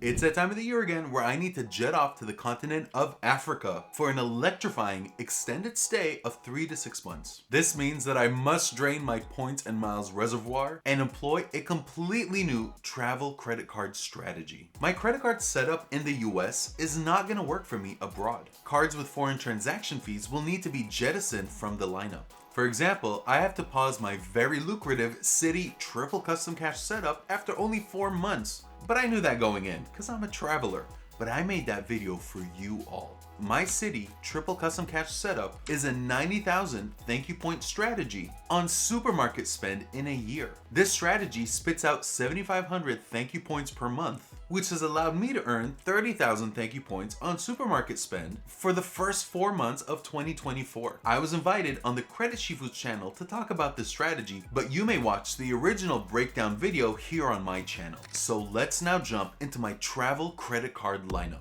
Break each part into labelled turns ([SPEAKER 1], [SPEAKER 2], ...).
[SPEAKER 1] It's that time of the year again where I need to jet off to the continent of Africa for an electrifying extended stay of 3 to 6 months. This means that I must drain my points and miles reservoir and employ a completely new travel credit card strategy. My credit card setup in the US is not going to work for me abroad. Cards with foreign transaction fees will need to be jettisoned from the lineup. For example, I have to pause my very lucrative Citi triple custom cash setup after only 4 months. But I knew that going in, because I'm a traveler. But I made that video for you all. My Citi triple custom cash setup is a 90,000 thank you point strategy on supermarket spend in a year. This strategy spits out 7,500 thank you points per month, which has allowed me to earn 30,000 thank you points on supermarket spend for the first 4 months of 2024. I was invited on the Credit Shifu's channel to talk about this strategy, but you may watch the original breakdown video here on my channel. So let's now jump into my travel credit card lineup.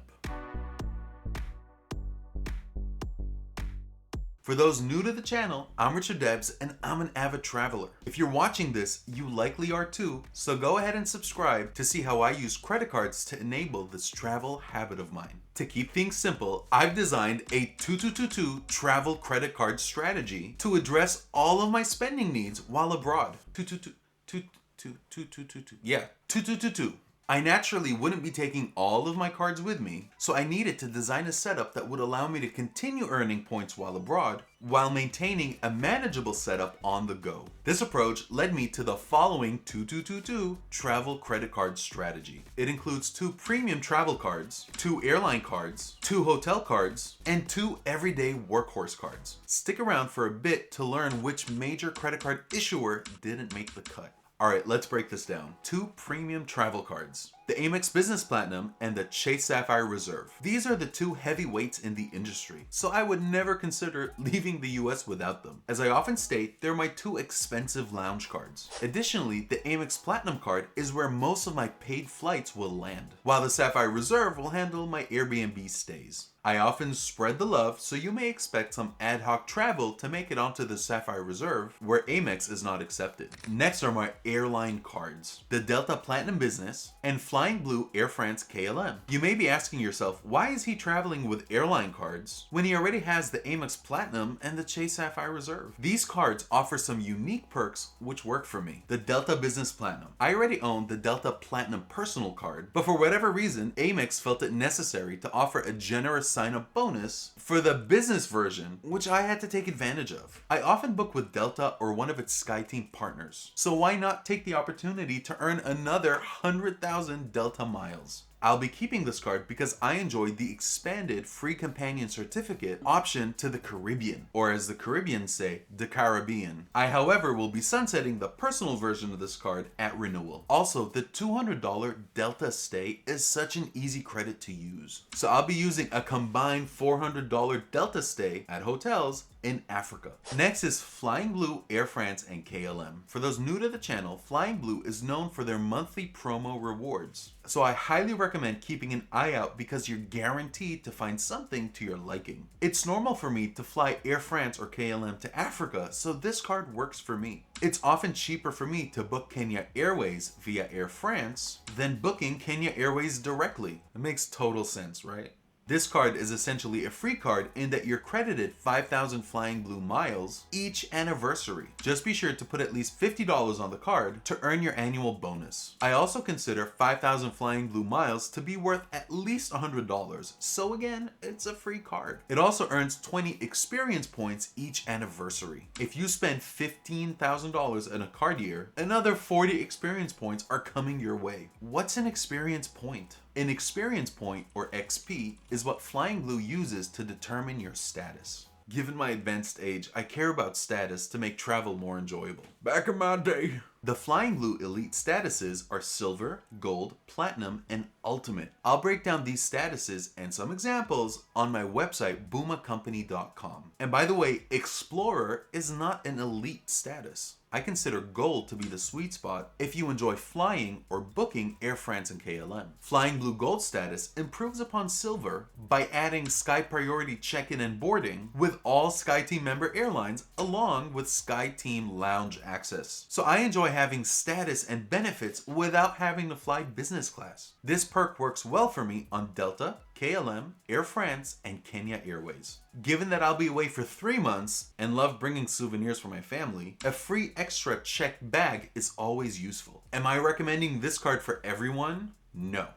[SPEAKER 1] For those new to the channel, I'm Richard Debs and I'm an avid traveler. If you're watching this, you likely are too, so go ahead and subscribe to see how I use credit cards to enable this travel habit of mine. To keep things simple, I've designed a 2222 travel credit card strategy to address all of my spending needs while abroad. 2222. I naturally wouldn't be taking all of my cards with me, so I needed to design a setup that would allow me to continue earning points while abroad, while maintaining a manageable setup on the go. This approach led me to the following 2222 travel credit card strategy. It includes 2 premium travel cards, 2 airline cards, 2 hotel cards, and 2 everyday workhorse cards. Stick around for a bit to learn which major credit card issuer didn't make the cut. Alright, let's break this down. 2 premium travel cards. The Amex Business Platinum and the Chase Sapphire Reserve. These are the 2 heavyweights in the industry, so I would never consider leaving the US without them. As I often state, they're my 2 expensive lounge cards. Additionally, the Amex Platinum card is where most of my paid flights will land, while the Sapphire Reserve will handle my Airbnb stays. I often spread the love, so you may expect some ad hoc travel to make it onto the Sapphire Reserve, where Amex is not accepted. Next are my airline cards, the Delta Platinum Business and Flying Blue Air France KLM. You may be asking yourself, why is he traveling with airline cards when he already has the Amex Platinum and the Chase Sapphire Reserve? These cards offer some unique perks which work for me. The Delta Business Platinum. I already own the Delta Platinum Personal card, but for whatever reason, Amex felt it necessary to offer a generous sign-up bonus for the business version, which I had to take advantage of. I often book with Delta or one of its SkyTeam partners, so why not take the opportunity to earn another 100,000 Delta miles? I'll be keeping this card because I enjoyed the expanded free companion certificate option to the Caribbean, or as the Caribbeans say, the Caribbean. I, however, will be sunsetting the personal version of this card at renewal. Also, the $200 Delta stay is such an easy credit to use. So I'll be using a combined $400 Delta stay at hotels in Africa. Next is Flying Blue, Air France, and KLM. For those new to the channel, Flying Blue is known for their monthly promo rewards. So I highly recommend keeping an eye out because you're guaranteed to find something to your liking. It's normal for me to fly Air France or KLM to Africa, so this card works for me. It's often cheaper for me to book Kenya Airways via Air France than booking Kenya Airways directly. It makes total sense, right? This card is essentially a free card in that you're credited 5,000 Flying Blue miles each anniversary. Just be sure to put at least $50 on the card to earn your annual bonus. I also consider 5,000 Flying Blue miles to be worth at least $100, so again, it's a free card. It also earns 20 experience points each anniversary. If you spend $15,000 in a card year, another 40 experience points are coming your way. What's an experience point? An experience point, or XP, is what Flying Blue uses to determine your status. Given my advanced age, I care about status to make travel more enjoyable. Back in my day. The Flying Blue Elite statuses are Silver, Gold, Platinum, and Ultimate. I'll break down these statuses and some examples on my website, boomacompany.com. And by the way, Explorer is not an elite status. I consider gold to be the sweet spot if you enjoy flying or booking Air France and KLM. Flying Blue Gold status improves upon silver by adding Sky Priority check-in and boarding with all SkyTeam member airlines along with SkyTeam lounge access. So I enjoy having status and benefits without having to fly business class. This perk works well for me on Delta, KLM, Air France, and Kenya Airways. Given that I'll be away for 3 months and love bringing souvenirs for my family, a free extra checked bag is always useful. Am I recommending this card for everyone? No.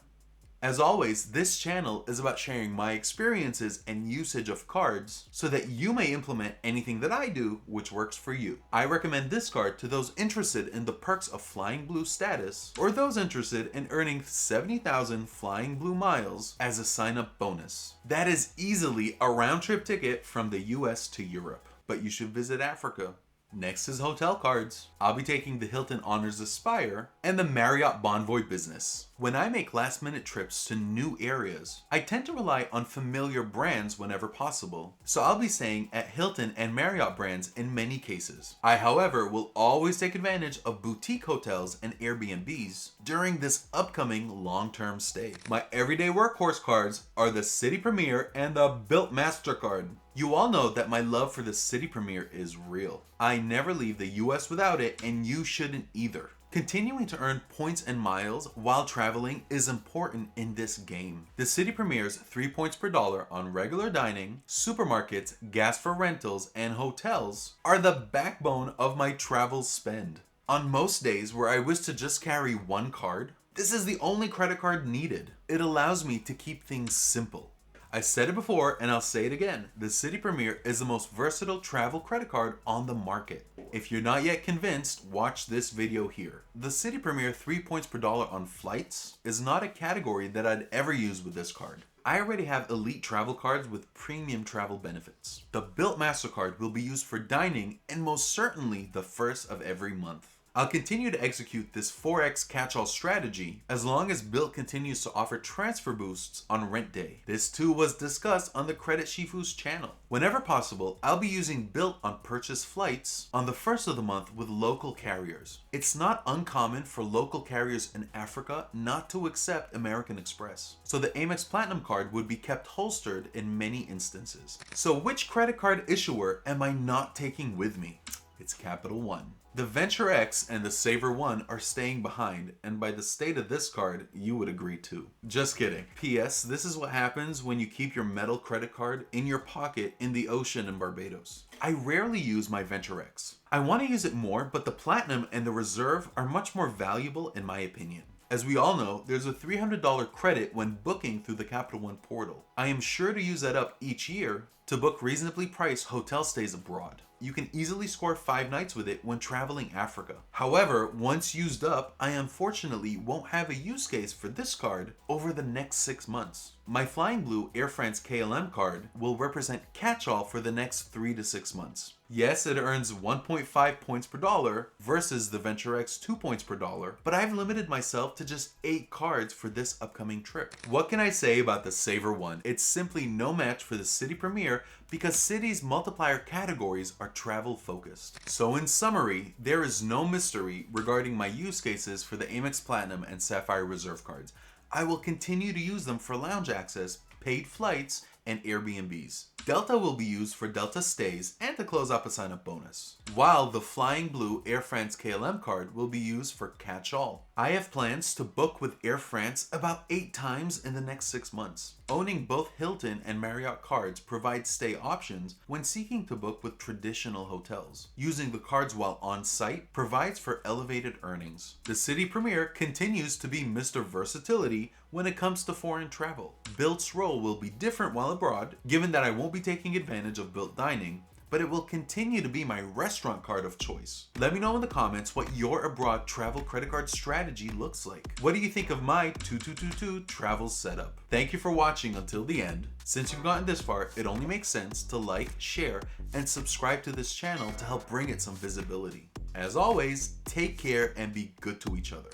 [SPEAKER 1] As always, this channel is about sharing my experiences and usage of cards so that you may implement anything that I do which works for you. I recommend this card to those interested in the perks of Flying Blue status or those interested in earning 70,000 Flying Blue miles as a sign-up bonus. That is easily a round-trip ticket from the US to Europe, but you should visit Africa. Next is hotel cards. I'll be taking the Hilton Honors Aspire and the Marriott Bonvoy Business. When I make last-minute trips to new areas, I tend to rely on familiar brands whenever possible. So I'll be staying at Hilton and Marriott brands in many cases. I, however, will always take advantage of boutique hotels and Airbnbs during this upcoming long-term stay. My everyday workhorse cards are the City Premier and the Bilt MasterCard. You all know that my love for the City Premier is real. I never leave the US without it, and you shouldn't either. Continuing to earn points and miles while traveling is important in this game. The City Premier's 3 points per dollar on regular dining, supermarkets, gas for rentals, and hotels are the backbone of my travel spend. On most days where I wish to just carry one card, this is the only credit card needed. It allows me to keep things simple. I said it before and I'll say it again. The City Premier is the most versatile travel credit card on the market. If you're not yet convinced, watch this video here. The City Premier 3 points per dollar on flights is not a category that I'd ever use with this card. I already have elite travel cards with premium travel benefits. The Bilt MasterCard will be used for dining and most certainly the first of every month. I'll continue to execute this 4x catch-all strategy as long as Bilt continues to offer transfer boosts on rent day. This too was discussed on the Credit Shifu's channel. Whenever possible, I'll be using Bilt on purchased flights on the first of the month with local carriers. It's not uncommon for local carriers in Africa not to accept American Express, so the Amex Platinum card would be kept holstered in many instances. So which credit card issuer am I not taking with me? It's Capital One. The Venture X and the Saver One are staying behind, and by the state of this card, you would agree too. Just kidding. P.S. This is what happens when you keep your metal credit card in your pocket in the ocean in Barbados. I rarely use my Venture X. I want to use it more, but the Platinum and the Reserve are much more valuable in my opinion. As we all know, there's a $300 credit when booking through the Capital One portal. I am sure to use that up each year to book reasonably priced hotel stays abroad. You can easily score 5 nights with it when traveling Africa. However, once used up, I unfortunately won't have a use case for this card over the next 6 months. My Flying Blue Air France KLM card will represent catch-all for the next 3 to 6 months. Yes, it earns 1.5 points per dollar versus the Venture X 2 points per dollar, but I've limited myself to just 8 cards for this upcoming trip. What can I say about the Saver One? It's simply no match for the City Premier because City's multiplier categories are travel focused. So in summary, there is no mystery regarding my use cases for the Amex Platinum and Sapphire Reserve cards. I will continue to use them for lounge access, paid flights, and Airbnbs. Delta will be used for Delta stays and to close up a sign-up bonus, while the Flying Blue Air France KLM card will be used for catch-all. I have plans to book with Air France about 8 times in the next 6 months. Owning both Hilton and Marriott cards provides stay options when seeking to book with traditional hotels. Using the cards while on site provides for elevated earnings. The City Premier continues to be Mr. Versatility when it comes to foreign travel. Bilt's role will be different while abroad, given that I won't be taking advantage of Bilt dining, but it will continue to be my restaurant card of choice. Let me know in the comments what your abroad travel credit card strategy looks like. What do you think of my 2222 travel setup? Thank you for watching until the end. Since you've gotten this far, it only makes sense to like, share, and subscribe to this channel to help bring it some visibility. As always, take care and be good to each other.